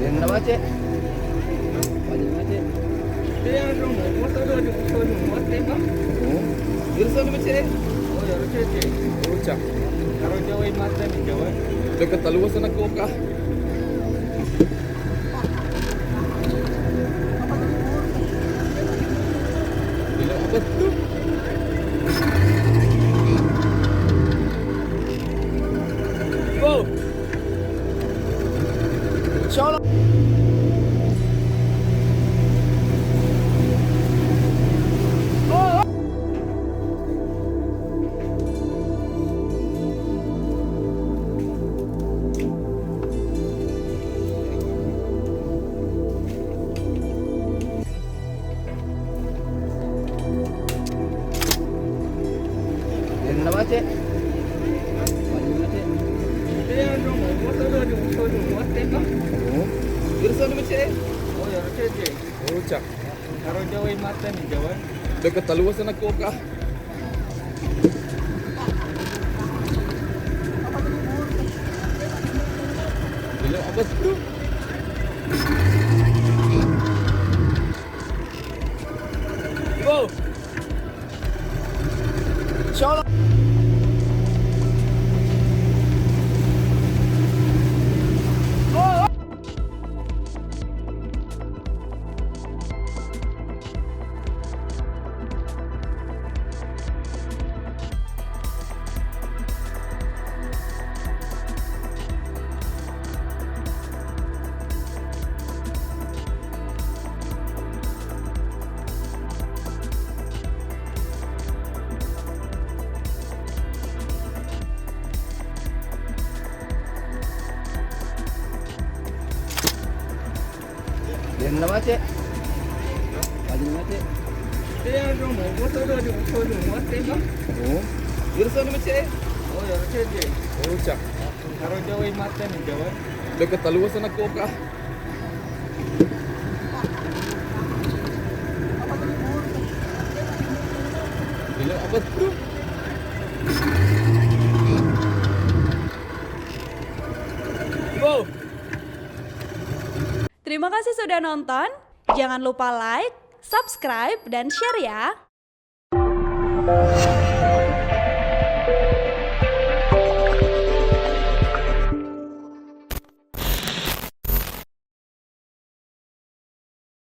Yang mana Cek? Banyak Cek. Dia dong, motor ada muat tembak. Oh, jurusan apa Cek? Oh ya harusnya sih. Oh, Cak. Kalau Jawa mata nih Jawa. Dekat taluasan aku kah? Bila apa tuh? Go. Insyaallah. Yang mana Cek? Banyak Cek. Dia dong, motor ada muat tembak. Oh, jurusan apa Cek? Oh ya harusnya sih. Oh, Cak. Kalau Jawa mata nih Jawa. Dekat taluasan aku kah? Bila apa tuh? Go. Insyaallah. Yang mana Cek? Banyak Cek. Dia dong, motor ada muat tembak. Oh, jurusan apa Cek? Oh ya harusnya sih. Oh, Cak. Kalau Jawa mata nih Jawa. Dekat taluasan aku kah? Bila apa tuh? Go. Terima kasih sudah nonton. Jangan lupa like, subscribe, dan share ya.